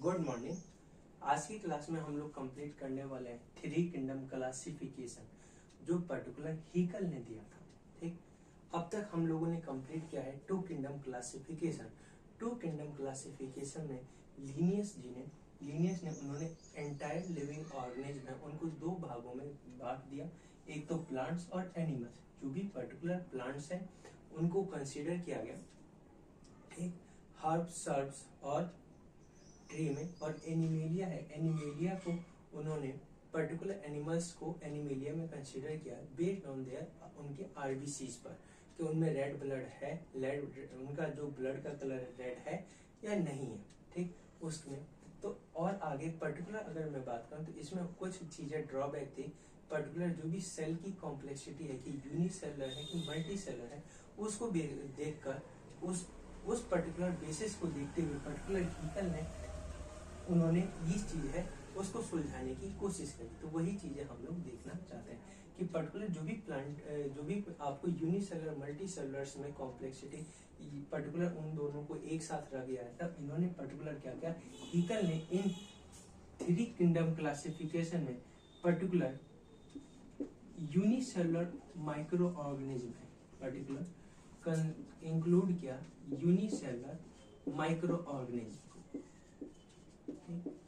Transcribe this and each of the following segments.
Good morning. आज की class में हम लोग कंप्लीट करने वाले हैं थ्री किंगडम क्लासिफिकेशन जो पर्टिकुलर हीकल ने दिया था। ठीक, अब तक हम लोगों ने कंप्लीट किया है two kingdom classification. Two kingdom classification में लीनियस ने उन्होंने एंटायर लिविंग ऑर्गेनिज्म में उनको दो भागों में बांट दिया, एक तो प्लांट्स और एनिमल्स। जो भी पर्टिकुलर प्लांट्स हैं उनको कंसीडर किया गया, ठीक, हर्ब्स, सर्ब्स और ट्री में, और एनिमेलिया है, एनिमेलिया को उन्होंने पर्टिकुलर एनिमल्स को एनिमेलिया में कंसीडर किया बेस्ड ऑन देयर उनके आरबीसीज पर कि उनमें रेड ब्लड है, उनका जो ब्लड का कलर रेड है या नहीं है। ठीक, उसमें तो और आगे पर्टिकुलर अगर मैं बात करूं तो इसमें कुछ चीजें ड्रॉबैक थी। पर्टिकुलर जो भी सेल की कॉम्प्लेक्सिटी है कि यूनिसेलुलर है कि मल्टी सेलुलर है, उसको देखकर उस पर्टिकुलर बेसिस को देखते हुए पर्टिकुलर हीकल ने उन्होंने ये चीज है उसको सुलझाने की कोशिश करी। तो वही चीजें हम लोग देखना चाहते हैं कि पर्टिकुलर जो भी प्लांट जो भी आपको यूनिसेलुलर मल्टी सेलुलर्स में कॉम्प्लेक्सिटी पर्टिकुलर उन दोनों को एक साथ रख गया है। तब इन्होंने पर्टिकुलर क्या किया, हीकल ने इन थ्री किंगडम क्लासिफिकेशन में पर्टिकुलर यूनिसेलुलर माइक्रो ऑर्गेनिज्म है पर्टिकुलर इंक्लूड किया unicellular micro organism,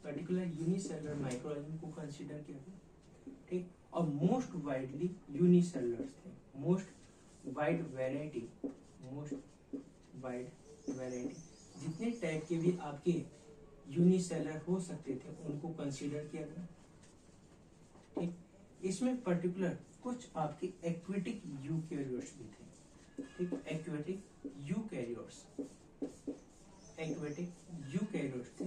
particular unicellular micro organism को कंसीडर किया गया। ठीक, और मोस्ट वाइडली यूनिसेलुलर्स थे, मोस्ट वाइड वैरायटी जितने टाइप के भी आपके यूनिसेलुलर हो सकते थे उनको कंसीडर किया गया। ठीक, इसमें पर्टिकुलर कुछ आपके एक्वेटिक यूकैरियोट्स भी थे। ठीक, एक्वेटिक यूकैरियोट्स थे।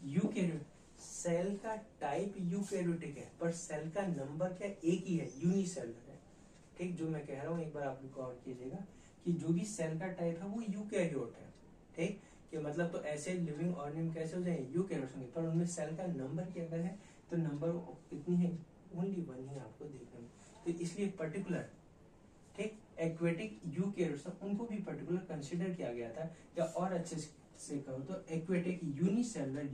यूकैरियोट सेल का टाइप यूकैरियोटिक है पर सेल का नंबर क्या एक ही है, यूनिसेलुलर है। ठीक, जो मैं कह रहा हूँ एक बार आप गौर कीजिएगा कि जो भी सेल का टाइप है वो यूकैरियोट है। ठीक, कि मतलब तो ऐसे लिविंग ऑर्गेनिज्म कैसे हो जाएंगे, यूकैरियोट्स होंगे, पर उनमें सेल का नंबर क्या अगर है तो नंबर कितनी है, ओनली वन ही आपको देखने में। तो इसलिए पर्टिकुलर ठीक एक्वेटिक यूकैरियोट्स उनको भी पर्टिकुलर कंसीडर किया गया था, या और अच्छे से कहो तो एक्वेटिक यूनिसेलुलर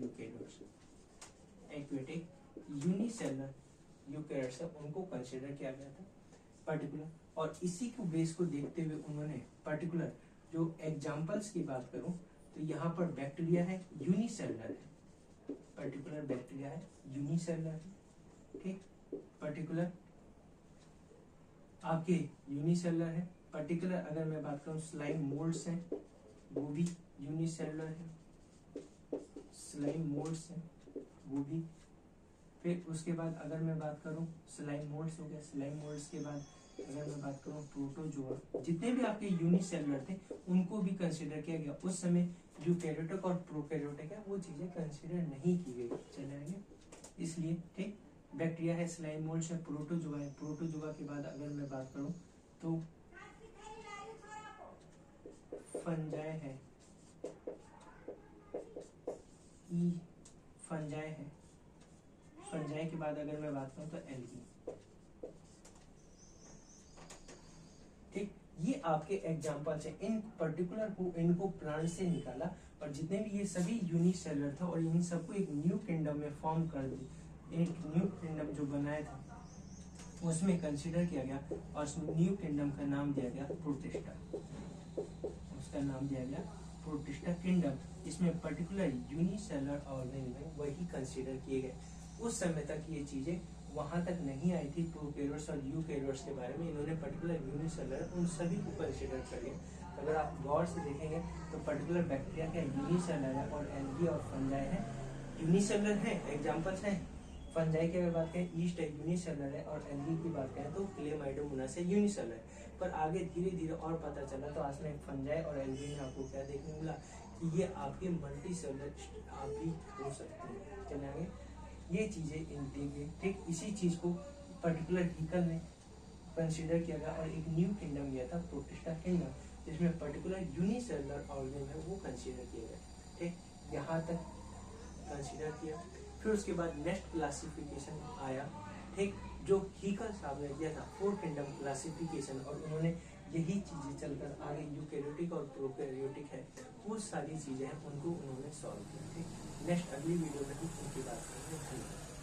यूकैरियोट्स उनको कंसीडर किया गया था पर्टिकुलर। और इसी को बेस को देखते हुए उन्होंने पर्टिकुलर जो एग्जांपल्स की बात करूं तो यहाँ पर बैक्टीरिया है, यूनिसेलुलर है, पर्टिकुलर बैक्टीरिया है यूनिसेलुलर है। ठीक, पर्टिकुलर आपके यूनिसेलुलर है। पर्टिकुलर अगर मैं बात करूं स्लाइम मोल्ड्स हैं वो भी यूनिसेलुलर है, स्लाइम मोल्ड्स हैं वो भी। फिर उसके बाद अगर मैं बात करूं स्लाइम मोल्ड्स हो गया, स्लाइम मोल्ड्स के बाद अगर मैं बात करूं प्रोटोजोआ, जितने भी आपके यूनिसेलुलर थे उनको भी कंसीडर किया गया। उस समय यूकैरियोटिक और प्रोकैरियोटिक है वो चीजें कंसीडर नहीं की गई, चले आगे। इसलिए ठीक, बैक्टीरिया है, स्लाइम मोल्ड्स है, प्रोटोजोआ है। प्रोटोजोआ के बाद अगर मैं बात करूं तो फंजाई है, फंजाई के बाद अगर मैं बात करूं तो एल्गी। ठीक, ये आपके एग्जांपल्स हैं। इन पर्टिकुलर को इनको प्लांट से निकाला और जितने भी ये सभी यूनिसेलुलर था और इन सबको एक न्यू किंगडम में फॉर्म कर दी, एक न्यू किंगडम जो बनाया था उसमें कंसीडर किया गया और उस न्यू किंगडम का नाम दिया गया प्रोटिस्टा। उसका नाम दिया गया प्रोटिस्टा किंगडम। इसमें पर्टिकुलर यूनिसेलुलर ऑर्गेनिज्म वही कंसीडर किए गए। उस समय तक ये चीजें वहां तक नहीं आई थी प्रोकैरियोट्स और यूकैरियोट्स के बारे में। इन्होंने पर्टिकुलर यूनिसेलुलर उन सभी को कंसीडर कर लिया। अगर आप गौर से देखेंगे तो पर्टिकुलर बैक्टीरिया क्या यूनिसेलुलर है और एल्गी और फंजाई है यूनिसेलुलर है, एग्जांपल्स हैं। फंजाई की अगर बात करें ईस्ट है यूनिसेलुलर है, और एल्गी की बात करें तो क्लेमाइडोमोनास है यूनिसेलुलर है। पर आगे धीरे धीरे और पता चला तो आज में फंजाई और एल्गी में आपको क्या देखने को मिला कि ये आपके मल्टी सेलुलर आप भी हो सकते हैं। चले आगे, ये चीजें इंटीग्रेट, ठीक, इसी चीज को पर्टिकुलर हीकल ने कंसीडर किया गया और एक न्यू किंगडम दिया था प्रोटिस्टा किंगडम, जिसमें पर्टिकुलर यूनिसेलुलर ऑर्गेनिज्म है वो कंसीडर किया गया। ठीक, यहाँ तक कंसीडर किया। फिर उसके बाद नेक्स्ट क्लासिफिकेशन आया, ठीक, जो हीकल साहब ने दिया था फोर किंगडम क्लासिफिकेशन, और उन्होंने यही चीजें चलकर आगे यूकैरियोटिक और प्रोकैरियोटिक है वो सारी चीजें हैं उनको उन्होंने सॉल्व किया। ठीक, नेक्स्ट अगली वीडियो में हम उनकी बात करेंगे। धन्यवाद।